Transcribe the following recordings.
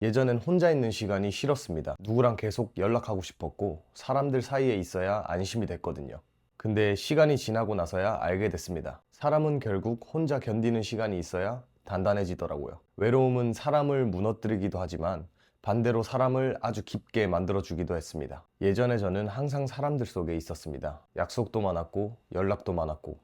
예전엔 혼자 있는 시간이 싫었습니다. 누구랑 계속 연락하고 싶었고 사람들 사이에 있어야 안심이 됐거든요. 근데 시간이 지나고 나서야 알게 됐습니다. 사람은 결국 혼자 견디는 시간이 있어야 단단해지더라고요. 외로움은 사람을 무너뜨리기도 하지만 반대로 사람을 아주 깊게 만들어주기도 했습니다. 예전에 저는 항상 사람들 속에 있었습니다. 약속도 많았고 연락도 많았고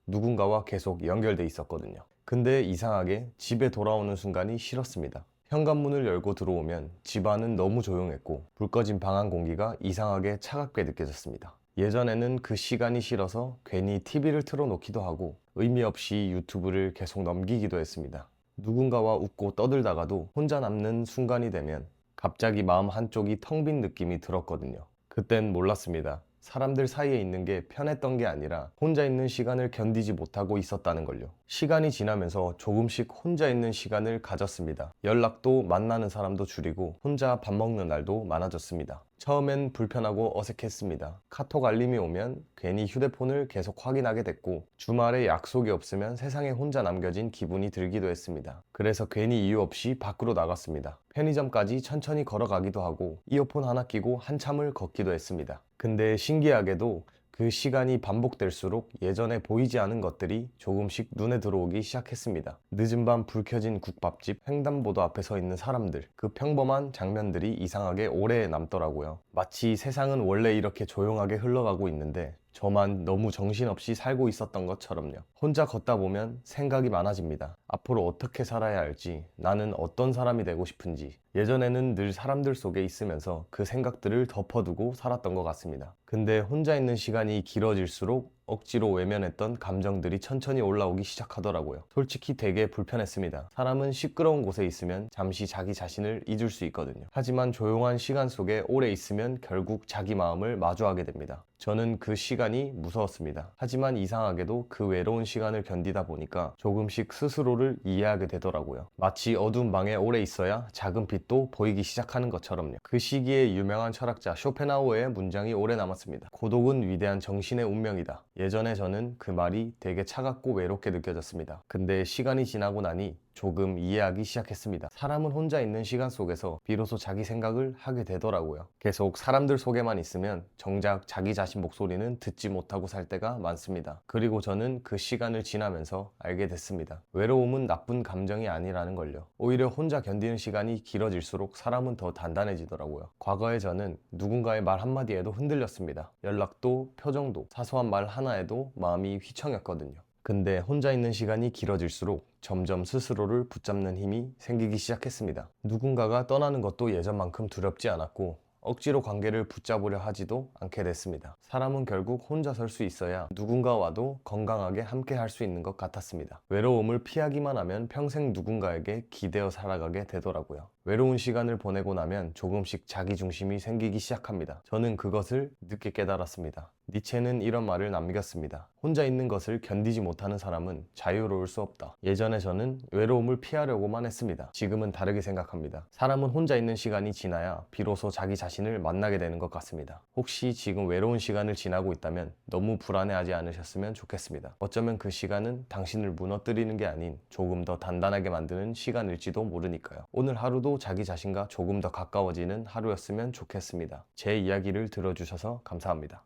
누군가와 계속 연결돼 있었거든요. 근데 이상하게 집에 돌아오는 순간이 싫었습니다. 현관문을 열고 들어오면 집안은 너무 조용했고 불 꺼진 방 안 공기가 이상하게 차갑게 느껴졌습니다. 예전에는 그 시간이 싫어서 괜히 TV를 틀어놓기도 하고 의미 없이 유튜브를 계속 넘기기도 했습니다. 누군가와 웃고 떠들다가도 혼자 남는 순간이 되면 갑자기 마음 한쪽이 텅 빈 느낌이 들었거든요. 그땐 몰랐습니다. 사람들 사이에 있는 게 편했던 게 아니라 혼자 있는 시간을 견디지 못하고 있었다는 걸요. 시간이 지나면서 조금씩 혼자 있는 시간을 가졌습니다. 연락도 만나는 사람도 줄이고 혼자 밥 먹는 날도 많아졌습니다. 처음엔 불편하고 어색했습니다. 카톡 알림이 오면 괜히 휴대폰을 계속 확인하게 됐고 주말에 약속이 없으면 세상에 혼자 남겨진 기분이 들기도 했습니다. 그래서 괜히 이유 없이 밖으로 나갔습니다. 편의점까지 천천히 걸어가기도 하고 이어폰 하나 끼고 한참을 걷기도 했습니다. 근데 신기하게도 그 시간이 반복될수록 예전에 보이지 않은 것들이 조금씩 눈에 들어오기 시작했습니다. 늦은 밤 불 켜진 국밥집, 횡단보도 앞에 서 있는 사람들, 그 평범한 장면들이 이상하게 오래 남더라고요. 마치 세상은 원래 이렇게 조용하게 흘러가고 있는데 저만 너무 정신없이 살고 있었던 것처럼요. 혼자 걷다 보면 생각이 많아집니다. 앞으로 어떻게 살아야 할지, 나는 어떤 사람이 되고 싶은지. 예전에는 늘 사람들 속에 있으면서 그 생각들을 덮어두고 살았던 것 같습니다. 근데 혼자 있는 시간이 길어질수록 억지로 외면했던 감정들이 천천히 올라오기 시작하더라고요. 솔직히 되게 불편했습니다. 사람은 시끄러운 곳에 있으면 잠시 자기 자신을 잊을 수 있거든요. 하지만 조용한 시간 속에 오래 있으면 결국 자기 마음을 마주하게 됩니다. 저는 그 시간이 무서웠습니다. 하지만 이상하게도 그 외로운 시간을 견디다 보니까 조금씩 스스로를 이해하게 되더라고요. 마치 어두운 방에 오래 있어야 작은 빛도 보이기 시작하는 것처럼요. 그 시기에 유명한 철학자 쇼펜하우어의 문장이 오래 남았습니다. 고독은 위대한 정신의 운명이다. 예전에 저는 그 말이 되게 차갑고 외롭게 느껴졌습니다. 근데 시간이 지나고 나니 조금 이해하기 시작했습니다. 사람은 혼자 있는 시간 속에서 비로소 자기 생각을 하게 되더라고요. 계속 사람들 속에만 있으면 정작 자기 자신 목소리는 듣지 못하고 살 때가 많습니다. 그리고 저는 그 시간을 지나면서 알게 됐습니다. 외로움은 나쁜 감정이 아니라는 걸요. 오히려 혼자 견디는 시간이 길어질수록 사람은 더 단단해지더라고요. 과거에 저는 누군가의 말 한마디에도 흔들렸습니다. 연락도, 표정도, 사소한 말 하나에도 마음이 휘청였거든요. 근데 혼자 있는 시간이 길어질수록 점점 스스로를 붙잡는 힘이 생기기 시작했습니다. 누군가가 떠나는 것도 예전만큼 두렵지 않았고 억지로 관계를 붙잡으려 하지도 않게 됐습니다. 사람은 결국 혼자 설 수 있어야 누군가와도 건강하게 함께 할 수 있는 것 같았습니다. 외로움을 피하기만 하면 평생 누군가에게 기대어 살아가게 되더라고요. 외로운 시간을 보내고 나면 조금씩 자기중심이 생기기 시작합니다. 저는 그것을 늦게 깨달았습니다. 니체는 이런 말을 남겼습니다. 혼자 있는 것을 견디지 못하는 사람은 자유로울 수 없다. 예전에 저는 외로움을 피하려고만 했습니다. 지금은 다르게 생각합니다. 사람은 혼자 있는 시간이 지나야 비로소 자기 자신을 만나게 되는 것 같습니다. 혹시 지금 외로운 시간을 지나고 있다면 너무 불안해하지 않으셨으면 좋겠습니다. 어쩌면 그 시간은 당신을 무너뜨리는 게 아닌 조금 더 단단하게 만드는 시간일지도 모르니까요. 오늘 하루도 자기 자신과 조금 더 가까워지는 하루였으면 좋겠습니다. 제 이야기를 들어주셔서 감사합니다.